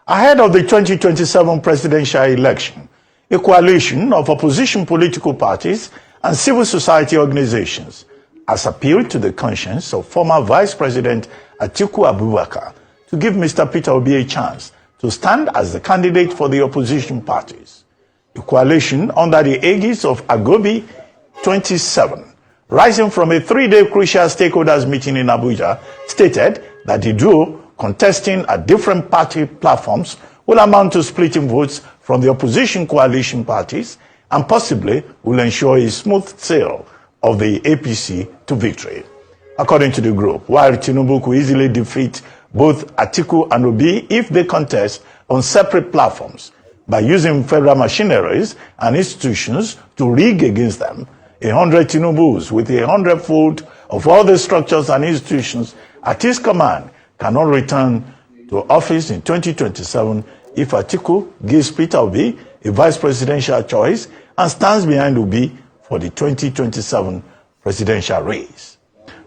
Ahead of the 2027 presidential election, a coalition of opposition political parties and civil society organizations has appealed to the conscience of former Vice President Atiku Abubakar to give Mr. Peter Obi a chance to stand as the candidate for the opposition parties. The coalition, under the aegis of Agobi 27, rising from a three-day crucial stakeholders meeting in Abuja, stated that the duo contesting at different party platforms will amount to splitting votes from the opposition coalition parties and possibly will ensure a smooth sail of the APC to victory. According to the group, while Tinubu could easily defeat both Atiku and Obi if they contest on separate platforms by using federal machineries and institutions to rig against them, 100 Tinubus with 100-fold of all the structures and institutions at his command cannot return to office in 2027 if Atiku gives Peter Obi a vice presidential choice and stands behind Obi for the 2027 presidential race.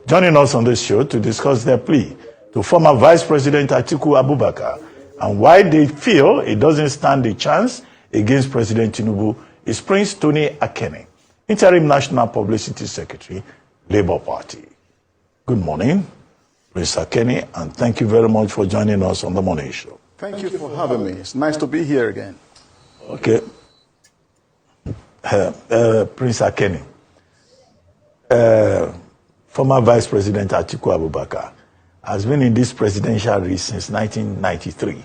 Joining us on this show to discuss their plea to former Vice President Atiku Abubakar and why they feel it doesn't stand a chance against President Tinubu is Prince Tony Akene, Interim National Publicity Secretary, Labour Party. Good morning, Prince Akene, and thank you very much for joining us on the morning show. Thank you for having me. It's nice to be here again. Okay. Prince Akene, former Vice President Atiku Abubakar has been in this presidential race since 1993.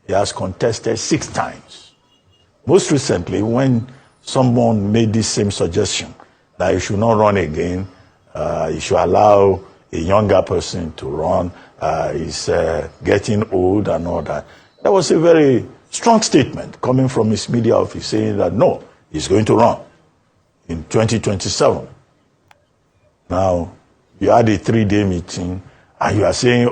He has contested 6 times. Most recently, when someone made this same suggestion that he should not run again, he should allow a younger person to run, he's getting old and all that. That was a very strong statement coming from his media office saying that no, he's going to run in 2027. Now, you had a 3-day meeting and you are saying,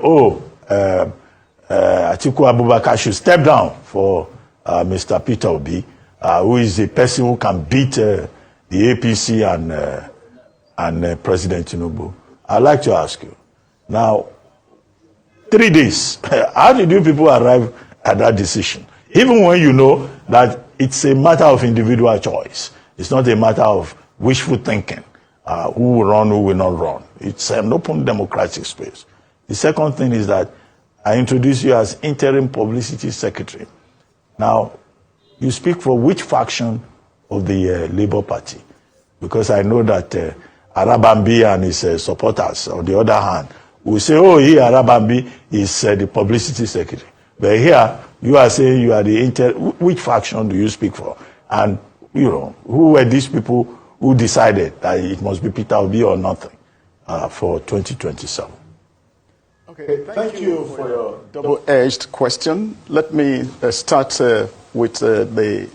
Atiku Abubakar should step down for Mr. Peter Obi, who is a person who can beat the APC and President Tinubu. I'd like to ask you, now, 3 days, how did you people arrive at that decision? Even when you know that it's a matter of individual choice. It's not a matter of wishful thinking, who will run, who will not run. It's an open democratic space. The second thing is that I introduce you as Interim Publicity Secretary. Now, you speak for which faction of the Labour Party? Because I know that Arabambi and his supporters, on the other hand, will say, Arabambi is the publicity secretary. But here, you are saying you are the which faction do you speak for? And, who were these people who decided that it must be Peter Obi or nothing for 2027? Okay, thank you for your double-edged question. Let me start with the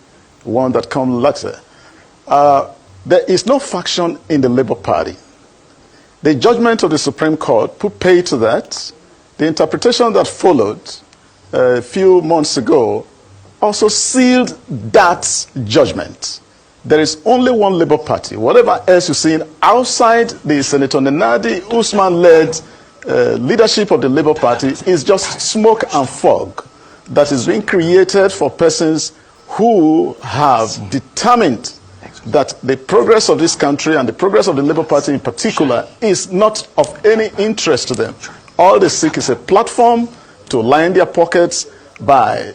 one that comes later. There is no faction in the Labour Party. The judgment of the Supreme Court put pay to that. The interpretation that followed a few months ago also sealed that judgment. There is only one Labour Party. Whatever else you're seeing outside the Senator Nenadi Usman-led leadership of the Labour Party is just smoke and fog that is being created for persons who have determined that the progress of this country and the progress of the Labour Party in particular is not of any interest to them. All they seek is a platform to line their pockets by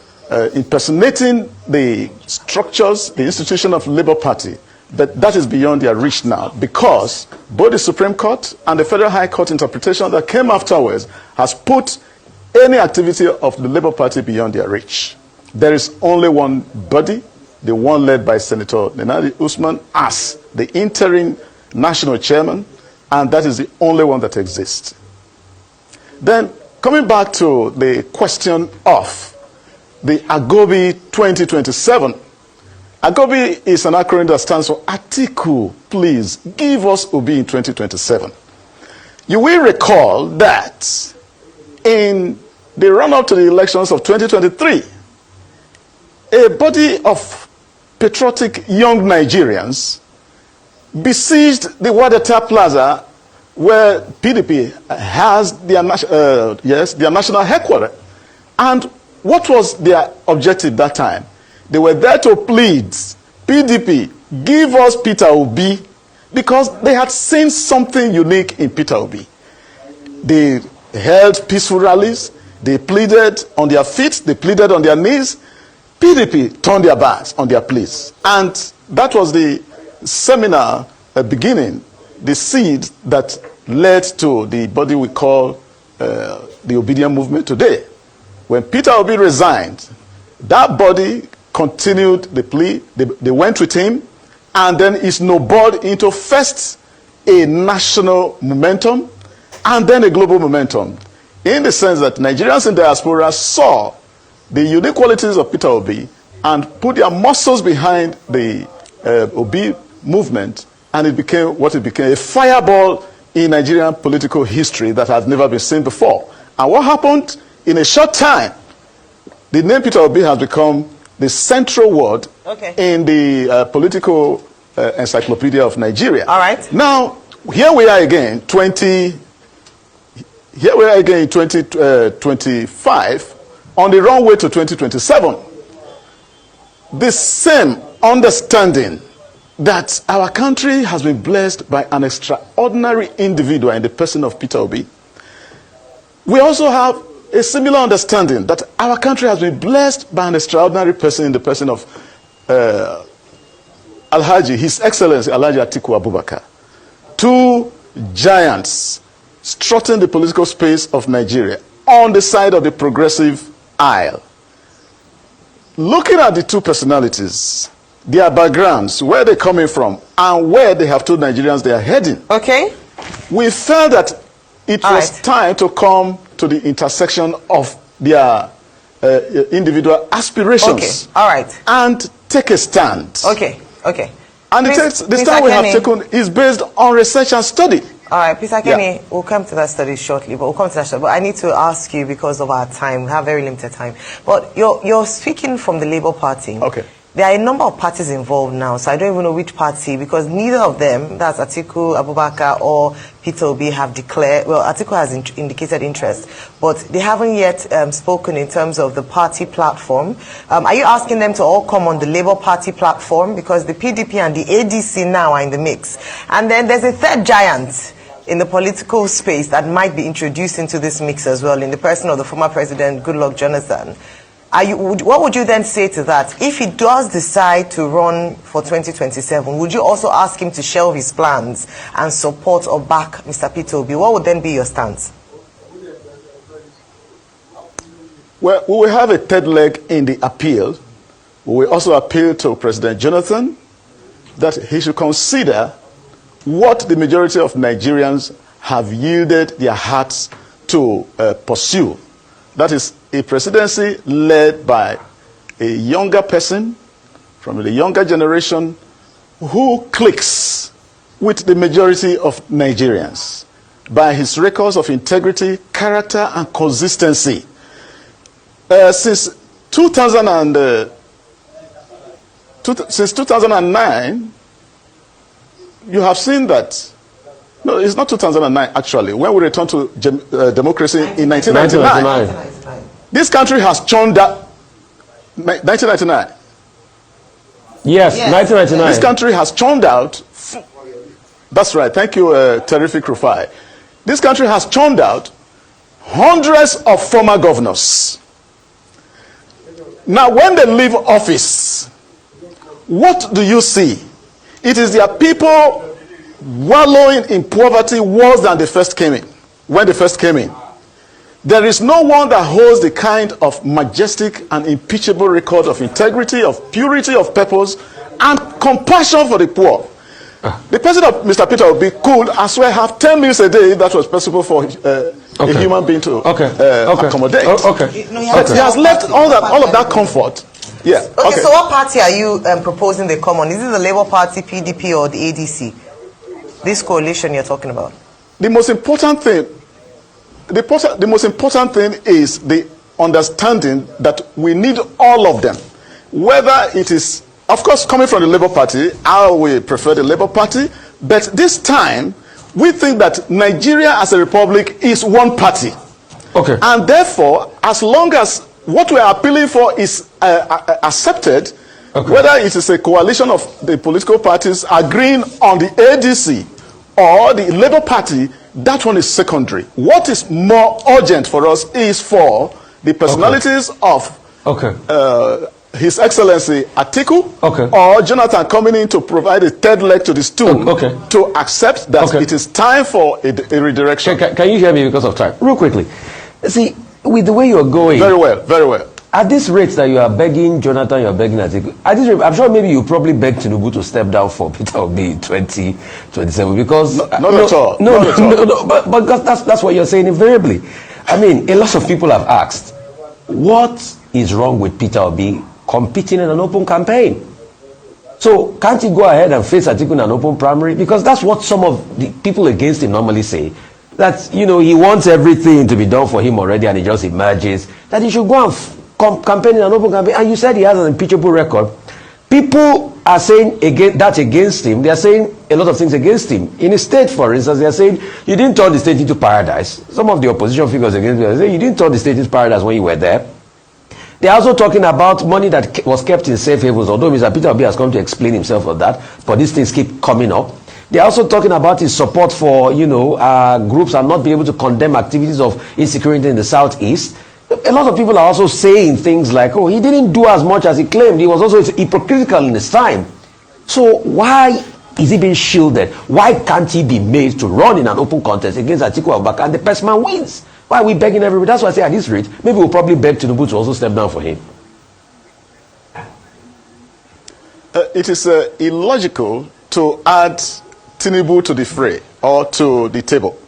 impersonating the structures, the institution of the Labour Party. But that is beyond their reach now, because both the Supreme Court and the Federal High Court interpretation that came afterwards has put any activity of the Labour Party beyond their reach. There is only one body, the one led by Senator Nenadi Usman as the interim national chairman, and that is the only one that exists. Then, coming back to the question of the Agobi 2027, Agobi is an acronym that stands for Atiku, please give us Obi in 2027. You will recall that in the run-up to the elections of 2023, a body of patriotic young Nigerians besieged the Wadata Plaza where PDP has their national headquarters. And what was their objective that time? They were there to plead, PDP, give us Peter Obi, because they had seen something unique in Peter Obi. They held peaceful rallies, they pleaded on their feet, they pleaded on their knees. PDP turned their backs on their pleas. And that was the seminar beginning, the seed that led to the body we call the Obedient Movement today. When Peter Obi resigned, that body continued the plea. They went with him, and then it snowballed into first a national momentum and then a global momentum, in the sense that Nigerians in diaspora saw the unique qualities of Peter Obi and put their muscles behind the Obi movement, and it became what it became, a fireball in Nigerian political history that has never been seen before. And what happened? In a short time, the name Peter Obi has become the central word in the political encyclopedia of Nigeria. All right. Now, here we are again, 2025, on the wrong way to 2027. The same understanding that our country has been blessed by an extraordinary individual in the person of Peter Obi. We also have a similar understanding that our country has been blessed by an extraordinary person in the person of Alhaji, His Excellency Alhaji Atiku Abubakar. Two giants strutting the political space of Nigeria on the side of the progressive aisle. Looking at the two personalities, their backgrounds, where they're coming from, and where they have told Nigerians they are heading, we felt that it was time to come to the intersection of their individual aspirations. And take a stand. And the stand we have taken is based on research and study. All right, Peter Kenny, we'll come to that study shortly, but I need to ask you, because of our time, we have very limited time. But you're speaking from the Labour Party. There are a number of parties involved now, so I don't even know which party, because neither of them, that's Atiku Abubakar or Peter Obi, have declared, well, Atiku has indicated interest, but they haven't yet spoken in terms of the party platform. Are you asking them to all come on the Labour Party platform? Because the PDP and the ADC now are in the mix. And then there's a third giant in the political space that might be introduced into this mix as well, in the person of the former president, Goodluck Jonathan. What would you then say to that? If he does decide to run for 2027, would you also ask him to shelve his plans and support or back Mr. Peter Obi? What would then be your stance? Well, we will have a third leg in the appeal. We will also appeal to President Jonathan that he should consider what the majority of Nigerians have yielded their hearts to pursue. That is a presidency led by a younger person from the younger generation who clicks with the majority of Nigerians by his records of integrity, character, and consistency. Since 2009, you have seen that. No, it's not 2009, actually. When we returned to democracy in 1999. This country has churned out. 1999. Yes, 1999. This country has churned out. That's right. Thank you, Terrific Rufai. This country has churned out hundreds of former governors. Now, when they leave office, what do you see? It is their people wallowing in poverty worse than they first came in. When they first came in, there is no one that holds the kind of majestic and impeachable record of integrity, of purity of purpose, and compassion for the poor. The president of Mr. Peter Obi could as well have 10 meals a day that was possible for a human being to accommodate. But he has left all of that comfort. So what party are you proposing they come on? Is it the Labour Party, PDP, or the ADC? This coalition you're talking about? The most important thing is the understanding that we need all of them. Whether it is, of course, coming from the Labour Party, I will prefer the Labour Party, but this time we think that Nigeria as a republic is one party. And therefore, as long as what we are appealing for is accepted, whether it is a coalition of the political parties agreeing on the ADC or the Labour Party. That one is secondary. What is more urgent for us is for the personalities of His Excellency Atiku or Jonathan coming in to provide a third leg to the stool to accept that it is time for a redirection. Can you hear me because of time? Real quickly. See, with the way you're going. Very well, very well. At this rate that you are begging Jonathan, you're begging Atiku. At this rate, I'm sure maybe you probably beg Tinubu to step down for Peter Obi in 2027 because not at all. No, but that's what you're saying invariably. I mean, a lot of people have asked, what is wrong with Peter Obi competing in an open campaign? So can't he go ahead and face Atiku in an open primary? Because that's what some of the people against him normally say. That, you know, he wants everything to be done for him already and he just emerges. That he should go and campaign in an open campaign. And you said he has an impeachable record. People are saying that against him. They are saying a lot of things against him. In a state, for instance, they are saying, you didn't turn the state into paradise. Some of the opposition figures against him are saying, you didn't turn the state into paradise when you were there. They are also talking about money that was kept in safe havens, although Mr. Peter Obi has come to explain himself on that, but these things keep coming up. They are also talking about his support for, groups and not being able to condemn activities of insecurity in the southeast. A lot of people are also saying things like, oh, he didn't do as much as he claimed. He was also hypocritical in his time. So why is he being shielded? Why can't he be made to run in an open contest against Atiku Abubakar and the best man wins? Why are we begging everybody? That's why I say at this rate, maybe we'll probably beg Tinubu to also step down for him. It is illogical to add Tinubu to the fray or to the table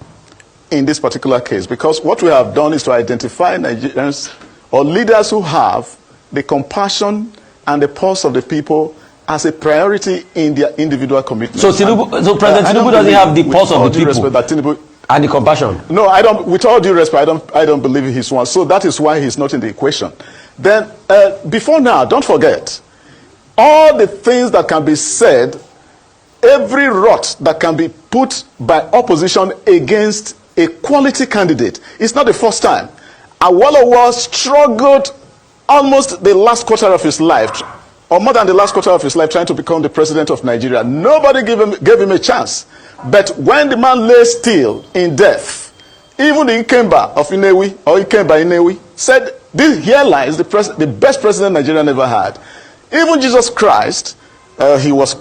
in this particular case, because what we have done is to identify Nigerians or leaders who have the compassion and the pulse of the people as a priority in their individual commitment. So President Tinubu doesn't have the pulse of the people that Tinubu, and the compassion. No, I don't. With all due respect, I don't believe he's one. So that is why he's not in the equation. Then before now, don't forget all the things that can be said, every rot that can be put by opposition against a quality candidate. It's not the first time. Awolowo struggled almost the last quarter of his life, or more than the last quarter of his life, trying to become the president of Nigeria. Nobody gave him a chance. But when the man lay still in death, even the Ikemba of Inewi, or Ikemba Inewi, said, here lies the best president Nigeria never had. Even Jesus Christ, there was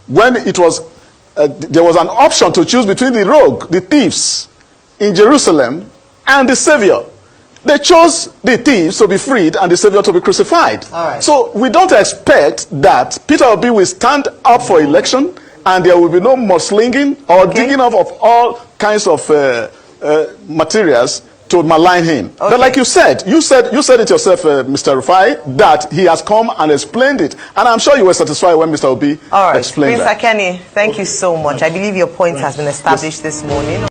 an option to choose between the rogue, the thieves in Jerusalem, and the Savior. They chose the thieves to be freed and the Savior to be crucified. So we don't expect that Peter Obi will stand up for election and there will be no mudslinging or digging up of all kinds of materials to malign him. But like you said it yourself, Mr. Rufai, that he has come and explained it. And I'm sure you were satisfied when Mr. Obi explained that. Mr. Kenny, thank you so much. I believe your point has been established this morning.